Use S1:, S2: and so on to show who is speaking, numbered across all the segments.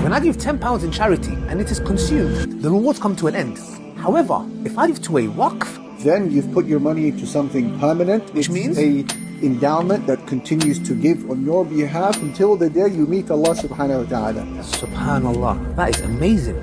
S1: When I give £10 in charity and it is consumed, the rewards come to an end. However, if I give to a waqf,
S2: then you've put your money into something permanent,
S1: which means
S2: a endowment that continues to give on your behalf until the day you meet Allah subhanahu wa ta'ala.
S1: Subhanallah, that is amazing.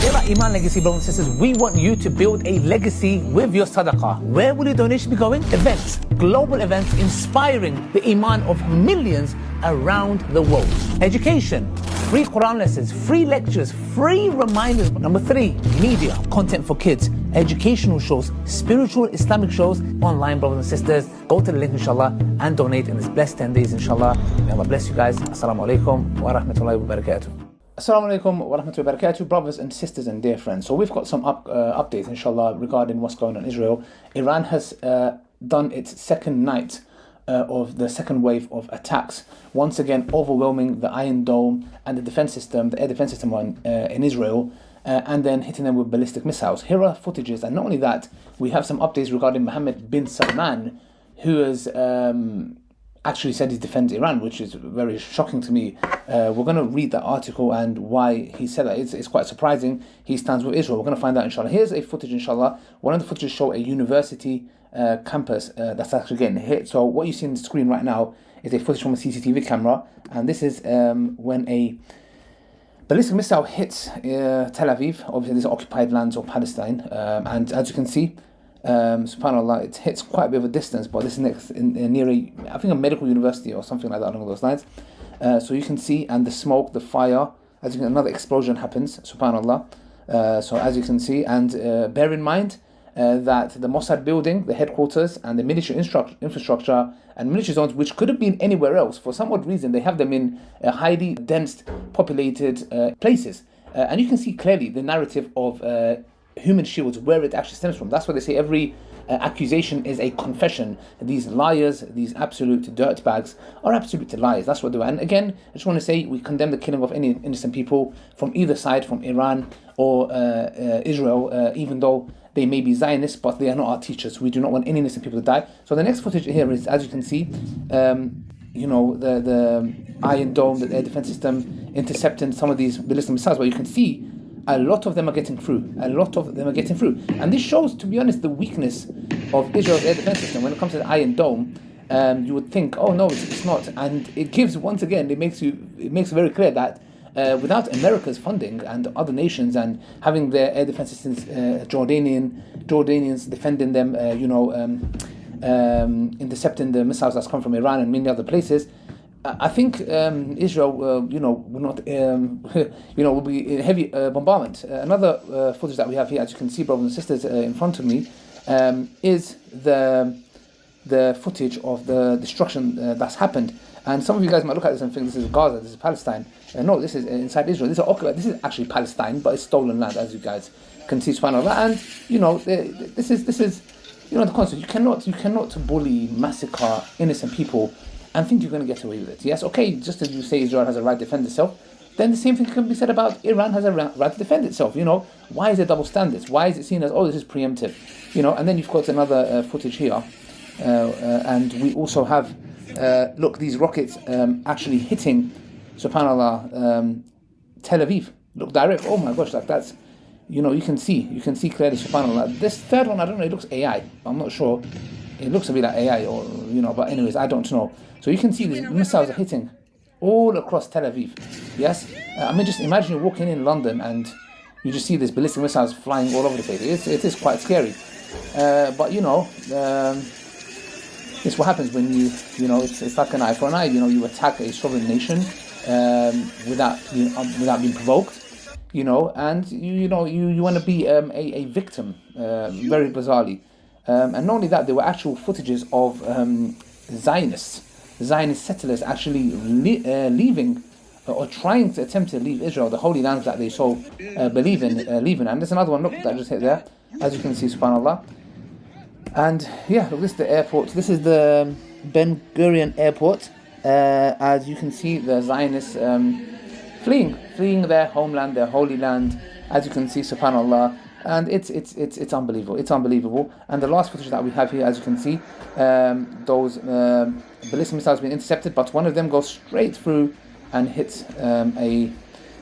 S1: Here at Iman Legacy, brothers and sisters, we want you to build a legacy with your sadaqah. Where will your donation be going? Events, global events inspiring the Iman of millions around the world. Education, free Quran lessons, free lectures, free reminders. Number 3, media, content for kids, educational shows, spiritual Islamic shows, online, brothers and sisters. Go to the link, inshallah, and donate in this blessed 10 days, inshallah. May Allah bless you guys. Assalamu alaikum wa rahmatullahi wa barakatuh.
S3: Assalamu alaikum wa rahmatullahi wa barakatuh, brothers and sisters and dear friends. So we've got some updates, inshallah, regarding what's going on in Israel. Iran has done its second night of the second wave of attacks, once again overwhelming the Iron Dome and the defense system, the air defense system in Israel, and then hitting them with ballistic missiles. Here are footages, and not only that, we have some updates regarding Mohammed bin Salman, who has actually said he defends Iran, which is very shocking to me. We're going to read that article and why he said that. It's quite surprising. He stands with Israel. We're going to find out, inshallah. Here's a footage, inshallah. One of the footages show a university campus that's actually getting hit. So what you see on the screen right now is a footage from a CCTV camera, and this is when a ballistic missile hits Tel Aviv. Obviously, these are occupied lands of Palestine, and as you can see, subhanAllah, it hits quite a bit of a distance, but this is near I think a medical university or something like that along those lines. So you can see, and the smoke, the fire, as you can, another explosion happens, subhanAllah. So as you can see, and bear in mind that the Mossad building, the headquarters, and the military infrastructure and military zones, which could have been anywhere else, for some odd reason, they have them in highly dense, populated places. And you can see clearly the narrative of human shields, where it actually stems from. That's why they say every accusation is a confession. These liars, these absolute dirtbags are absolute liars. That's what they are. And again, I just want to say we condemn the killing of any innocent people from either side, from Iran or Israel, even though they may be Zionists, but they are not our teachers. We do not want any innocent people to die. So the next footage here is, as you can see, you know, the Iron Dome, the air defense system intercepting some of these ballistic missiles, but you can see a lot of them are getting through. And this shows, to be honest, the weakness of Israel's air defense system. When it comes to the Iron Dome, you would think, oh no, it's not. And it gives, once again, it makes it very clear that without America's funding and other nations and having their air defense systems, Jordanians defending them, intercepting the missiles that's come from Iran and many other places, I think Israel, will not, will be in heavy bombardment. Another footage that we have here, as you can see, brothers and sisters, in front of me, is the footage of the destruction that's happened. And some of you guys might look at this and think this is Gaza, this is Palestine. No, this is inside Israel. This is occupied. This is actually Palestine, but it's stolen land, as you guys can see. Subhanallah. And this is the concept. You cannot bully, massacre innocent people and think you're going to get away with it. Yes, okay, just as you say Israel has a right to defend itself, then the same thing can be said about Iran has a right to defend itself. Why is there double standards? Why is it seen as, oh, this is preemptive? And then you've got another footage here, and we also have, look, these rockets actually hitting, subhanAllah, Tel Aviv. Look, direct. Oh my gosh, that's, you can see clearly, subhanAllah. This third one, I don't know, it looks AI. I'm not sure. It looks a bit like AI, or but anyways, I don't know. So you can see these missiles are hitting all across Tel Aviv. Yes, just imagine you're walking in London and you just see these ballistic missiles flying all over the place. It is quite scary. But it's what happens when it's like an eye for an eye. You attack a sovereign nation without being provoked. And you want to be a victim, very bizarrely. And not only that, there were actual footages of Zionist settlers actually leaving or trying to attempt to leave Israel, the holy lands that they so believe in, leaving. And there's another one, look, that just hit there, as you can see, subhanAllah. And yeah, look, this is the airport. This is the Ben Gurion airport. As you can see, the Zionists fleeing their homeland, their holy land, as you can see, subhanAllah. And it's unbelievable. And the last footage that we have here, as you can see, those ballistic missiles being intercepted, but one of them goes straight through and hits a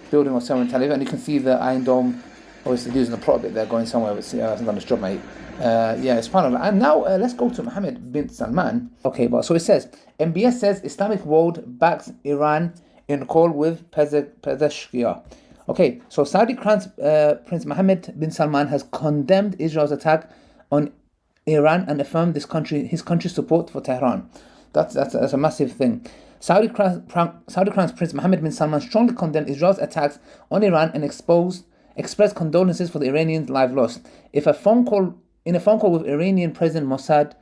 S3: building or somewhere in Tel Aviv, and you can see the Iron Dome, obviously using the prop bit there, going somewhere. But see, hasn't done his job, mate. It's fun. And now let's go to Mohammed bin Salman. Okay, but so it says, MBS says Islamic world backs Iran in call with Pezeshkian. Okay, so Saudi Crown Prince Mohammed bin Salman has condemned Israel's attack on Iran and affirmed his country's support for Tehran. That's a massive thing. Saudi Crown Prince Mohammed bin Salman strongly condemned Israel's attacks on Iran and expressed condolences for the Iranians' life lost. In a phone call with Iranian President Masoud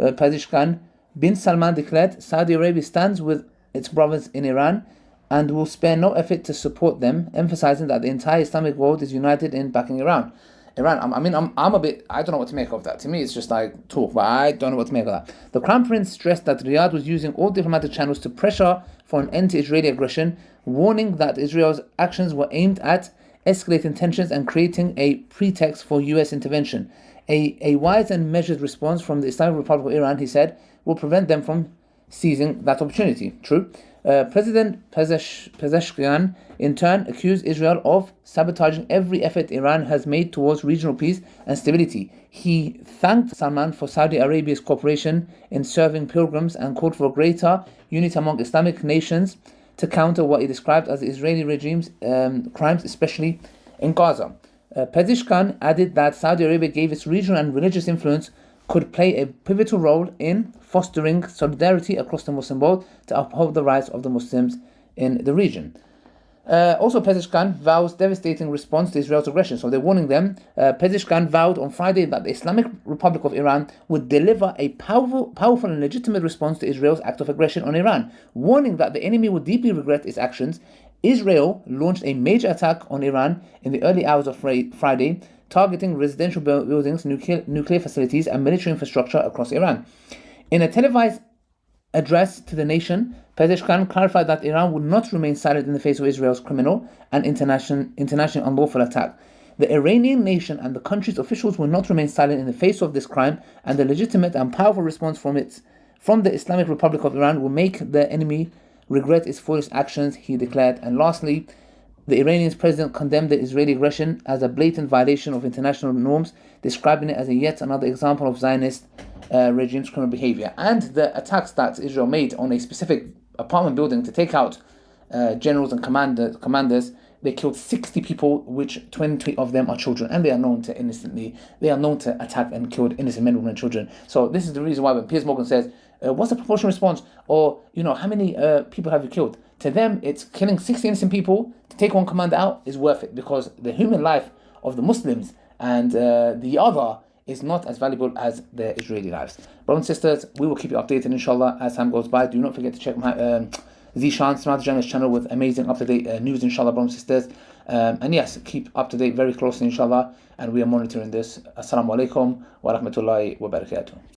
S3: Pezeshkian, bin Salman declared Saudi Arabia stands with its brothers in Iran and will spare no effort to support them, emphasizing that the entire Islamic world is united in backing Iran. I'm a bit, I don't know what to make of that. To me, it's just like talk, but I don't know what to make of that. The Crown Prince stressed that Riyadh was using all diplomatic channels to pressure for an end to Israeli aggression, warning that Israel's actions were aimed at escalating tensions and creating a pretext for US intervention. A wise and measured response from the Islamic Republic of Iran, he said, will prevent them from seizing that opportunity. True. President Pezeshkian in turn accused Israel of sabotaging every effort Iran has made towards regional peace and stability. He thanked Salman for Saudi Arabia's cooperation in serving pilgrims and called for greater unity among Islamic nations to counter what he described as the Israeli regime's crimes, especially in Gaza. Pezeshkian added that Saudi Arabia gave its regional and religious influence could play a pivotal role in fostering solidarity across the Muslim world to uphold the rights of the Muslims in the region. Also, Pezeshkian vows devastating response to Israel's aggression. So they're warning them. Pezeshkian vowed on Friday that the Islamic Republic of Iran would deliver a powerful and legitimate response to Israel's act of aggression on Iran, warning that the enemy would deeply regret its actions. Israel launched a major attack on Iran in the early hours of Friday, targeting residential buildings, nuclear facilities, and military infrastructure across Iran. In a televised address to the nation, Pezeshkian clarified that Iran would not remain silent in the face of Israel's criminal and internationally unlawful attack. The Iranian nation and the country's officials will not remain silent in the face of this crime, and the legitimate and powerful response from the Islamic Republic of Iran will make the enemy regret its foolish actions, he declared. And lastly, the Iranian president condemned the Israeli aggression as a blatant violation of international norms, describing it as yet another example of Zionist regime's criminal behavior. And the attacks that Israel made on a specific apartment building to take out generals and commanders, they killed 60 people, which 20 of them are children, and they are known to attack and kill innocent men, women, and children. So this is the reason why when Piers Morgan says, what's the proportional response? Or, how many people have you killed? To them, it's killing 60 innocent people to take one commander out is worth it, because the human life of the Muslims and the other is not as valuable as the Israeli lives. Brothers and sisters, we will keep you updated, inshallah, as time goes by. Do not forget to check my Zishan, Smart Journalist channel with amazing up-to-date news, inshallah, brothers and sisters. And yes, keep up-to-date very closely, inshallah, and we are monitoring this. Assalamu alaikum wa rahmatullahi wa barakatuh.